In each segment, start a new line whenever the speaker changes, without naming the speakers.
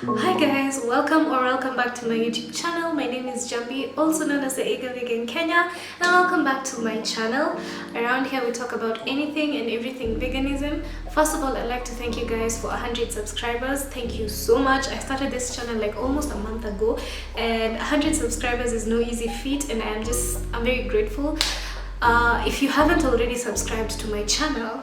Hi guys, welcome back to my YouTube channel. My name is Jambi, also known as the Eager Vegan Kenya, and welcome back to my channel. Around here we talk about anything and everything veganism. First of all, I'd like to thank you guys for 100 subscribers. Thank you so much. I started this channel like almost a month ago, and 100 subscribers is no easy feat, and I'm very grateful. If you haven't already subscribed to my channel,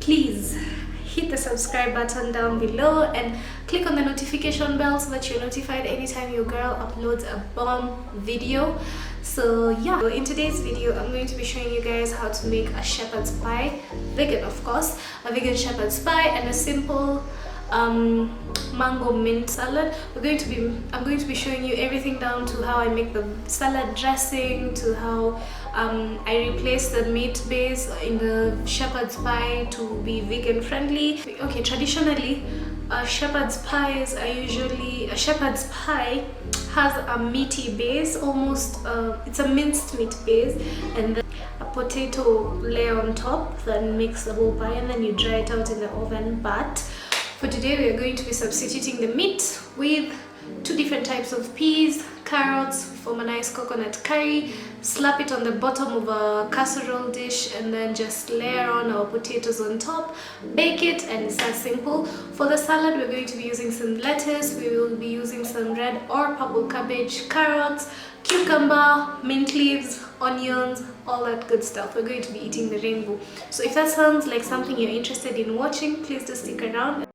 please hit the subscribe button down below and click on the notification bell so that you're notified anytime your girl uploads a bomb video. So yeah, in today's video I'm going to be showing you guys how to make a shepherd's pie, vegan of course, a vegan shepherd's pie and a simple mango mint salad. I'm going to be showing you everything down to how I make the salad dressing, to how I replace the meat base in the shepherd's pie to be vegan friendly. Okay, traditionally shepherd's pie has a meaty base, almost it's a minced meat base, and then a potato layer on top that makes the whole pie, and then you dry it out in the oven. But for today we are going to be substituting the meat with two different types of peas, carrots, form a nice coconut curry, slap it on the bottom of a casserole dish, and then just layer on our potatoes on top, bake it, and it's that simple. For the salad we're going to be using some lettuce, we will be using some red or purple cabbage, carrots, cucumber, mint leaves, onions, all that good stuff. We're going to be eating the rainbow. So if that sounds like something you're interested in watching, please do stick around.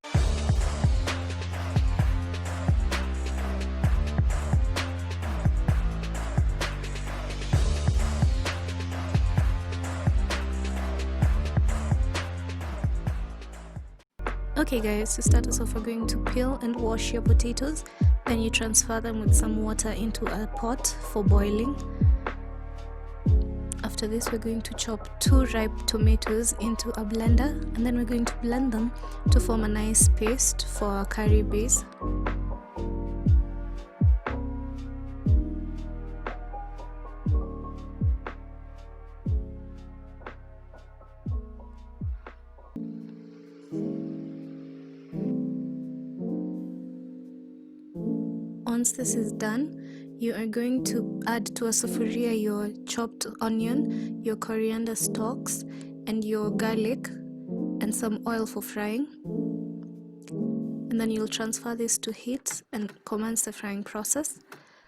Okay guys, to start us off, we're going to peel and wash your potatoes. Then you transfer them with some water into a pot for boiling. After this, we're going to chop 2 ripe tomatoes into a blender, and then we're going to blend them to form a nice paste for our curry base. Once this is done, you are going to add to a sufuria your chopped onion, your coriander stalks, and your garlic, and some oil for frying. And then you'll transfer this to heat and commence the frying process.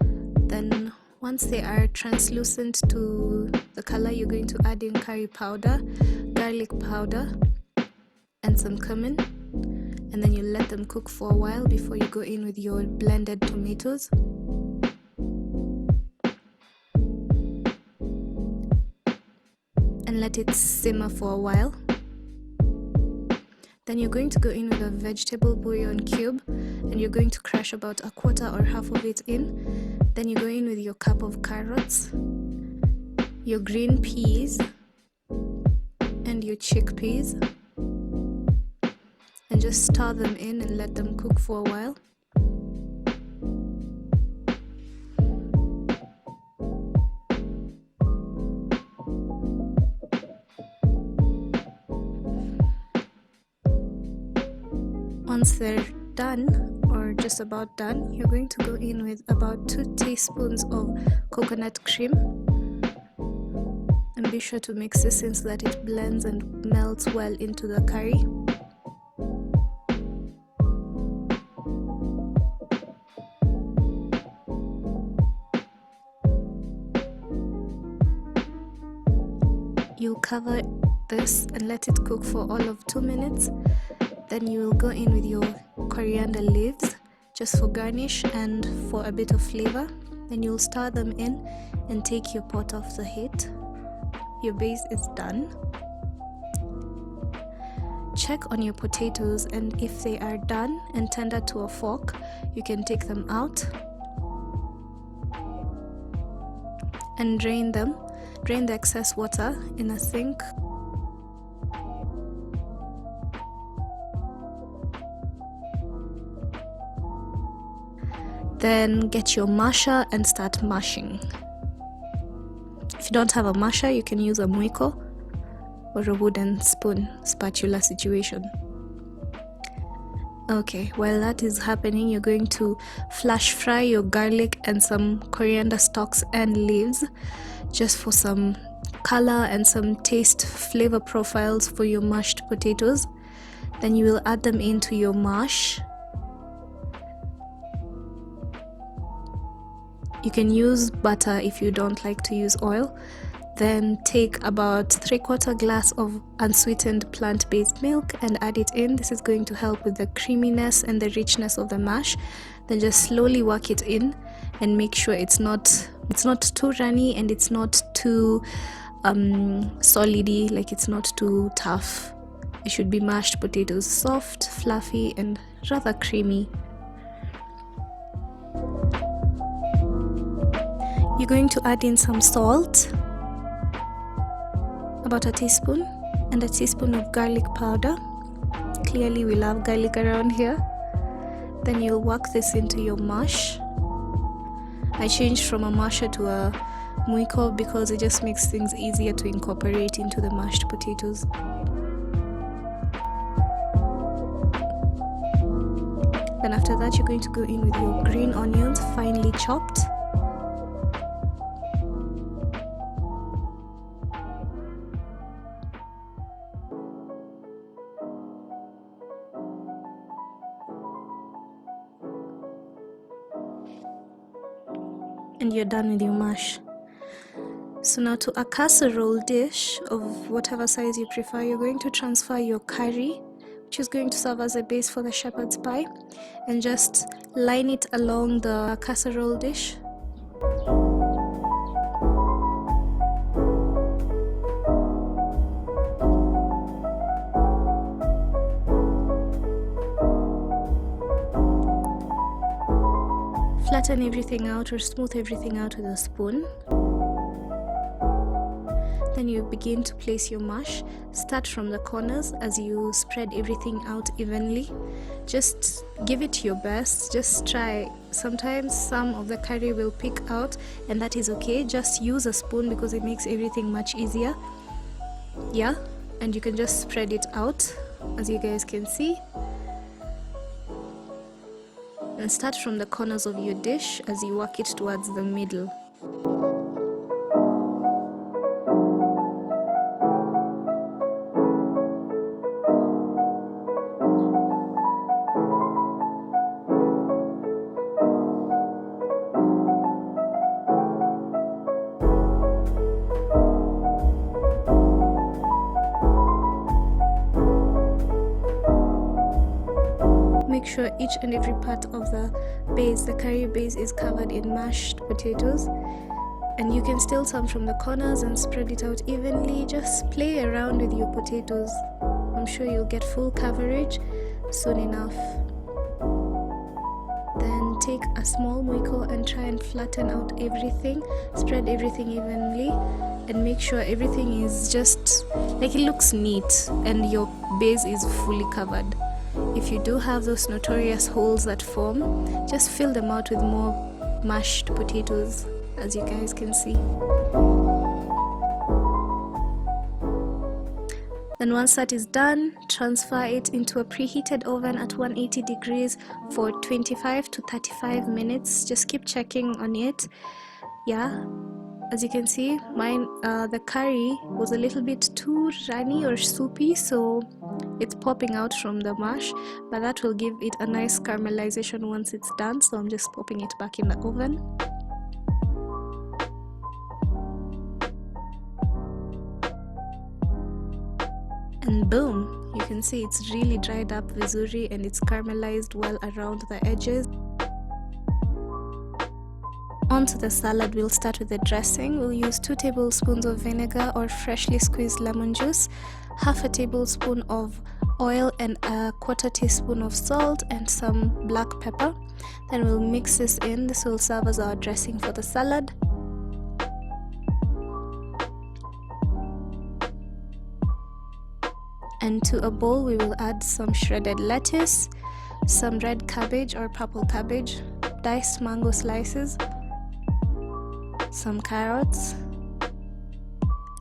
Then once they are translucent to the color, you're going to add in curry powder, garlic powder, and some cumin. And then you let them cook for a while before you go in with your blended tomatoes. And let it simmer for a while. Then you're going to go in with a vegetable bouillon cube, and you're going to crush about 1/4 or half of it in. Then you go in with your cup of carrots, your green peas, and your chickpeas. And just stir them in and let them cook for a while. Once they're done, or just about done, you're going to go in with about 2 teaspoons of coconut cream. And be sure to mix this in so that it blends and melts well into the curry. You'll cover this and let it cook for all of 2 minutes. Then you will go in with your coriander leaves just for garnish and for a bit of flavor. Then you'll stir them in and take your pot off the heat. Your base is done. Check on your potatoes, and if they are done and tender to a fork, you can take them out and drain them. Drain the excess water in a sink. Then get your masher and start mashing. If you don't have a masher, you can use a mwiko. or a wooden spoon, spatula situation. Okay, while that is happening, you're going to flash fry your garlic and some coriander stalks and leaves, just for some color and some taste flavor profiles for your mashed potatoes. Then you will add them into your mash. You can use butter if you don't like to use oil. Then take about 3/4 glass of unsweetened plant-based milk and add it in. This is going to help with the creaminess and the richness of the mash. Then just slowly work it in and make sure it's not too runny and it's not too solidy, like it's not too tough. It should be mashed potatoes, soft, fluffy, and rather creamy. You're going to add in some salt, about a teaspoon, and a teaspoon of garlic powder. Clearly we love garlic around here. Then you'll work this into your mash. I changed from a masher to a mwiko because it just makes things easier to incorporate into the mashed potatoes. Then after that, you're going to go in with your green onions, finely chopped. And you're done with your mash. So now to a casserole dish of whatever size you prefer, you're going to transfer your curry, which is going to serve as a base for the shepherd's pie, and just line it along the casserole dish. Flatten everything out or smooth everything out with a spoon. Then you begin to place your mash. Start from the corners as you spread everything out evenly. Just give it your best. Just try. Sometimes some of the curry will pick out, and that is okay. Just use a spoon because it makes everything much easier. Yeah, and you can just spread it out as you guys can see. And start from the corners of your dish as you work it towards the middle. Make sure each and every part of the base, the curry base, is covered in mashed potatoes, and you can steal some from the corners and spread it out evenly. Just play around with your potatoes. I'm sure you'll get full coverage soon enough. Then take a small mwiko and try and flatten out everything. Spread everything evenly and make sure everything is just like it looks neat and your base is fully covered. If you do have those notorious holes that form, just fill them out with more mashed potatoes, as you guys can see. Then once that is done, transfer it into a preheated oven at 180 degrees for 25 to 35 minutes. Just keep checking on it. Yeah, as you can see, mine the curry was a little bit too runny or soupy, so it's popping out from the mash, but that will give it a nice caramelization once it's done. So I'm just popping it back in the oven. And boom, you can see it's really dried up vizuri and it's caramelized well around the edges. Onto the salad, we'll start with the dressing. We'll use 2 tablespoons of vinegar or freshly squeezed lemon juice, half a tablespoon of oil and a 1/4 teaspoon of salt and some black pepper. Then we'll mix this in. This will serve as our dressing for the salad. And to a bowl we will add some shredded lettuce, some red cabbage or purple cabbage, diced mango slices, some carrots,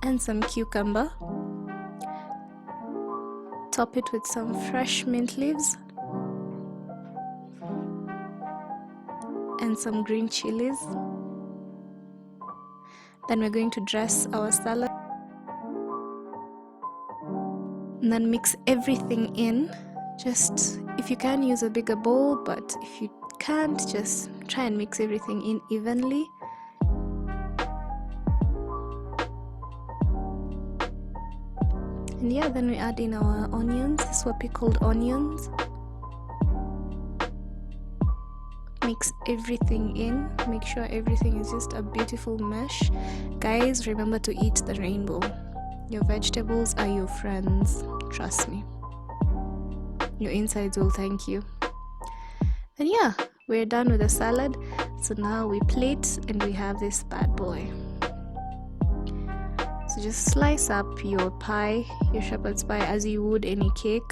and some cucumber. top it with some fresh mint leaves and some green chilies. Then we're going to dress our salad and then mix everything in. Just, if you can, use a bigger bowl, but if you can't, just try and mix everything in evenly. And yeah, then we add in our onions. This is what we called onions. Mix everything in. Make sure everything is just a beautiful mesh. Guys, remember to eat the rainbow. Your vegetables are your friends. Trust me. Your insides will thank you. And yeah, we're done with the salad. So now we plate and we have this bad boy. So just slice up your pie, your shepherd's pie, as you would any cake,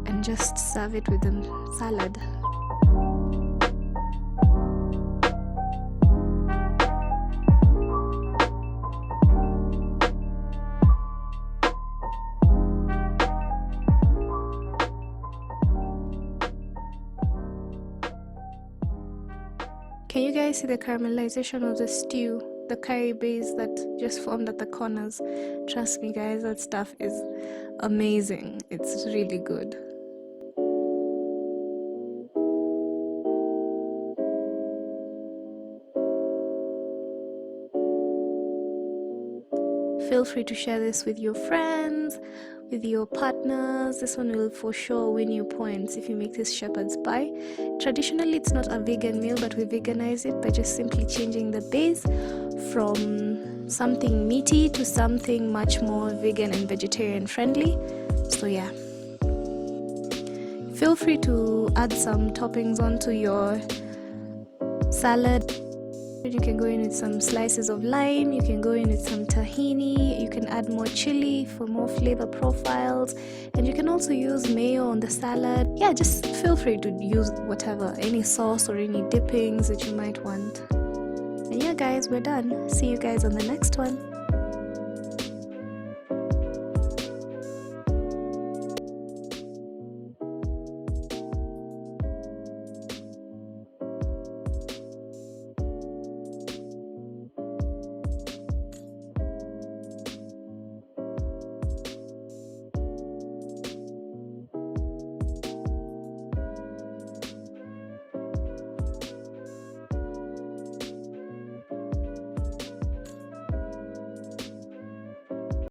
and just serve it with the salad. Can you guys see the caramelization of the stew? The curry base that just formed at the corners. Trust me guys, that stuff is amazing. It's really good. Feel free to share this with your friends, with your partners. This one will for sure win you points if you make this shepherd's pie. Traditionally, it's not a vegan meal, but we veganize it by just simply changing the base from something meaty to something much more vegan and vegetarian friendly. So yeah, feel free to add some toppings onto your salad. You can go in with some slices of lime, you can go in with some tahini, you can add more chili for more flavor profiles, and you can also use mayo on the salad. Yeah, just feel free to use whatever, any sauce or any dippings that you might want. And yeah guys, we're done. See you guys on the next one.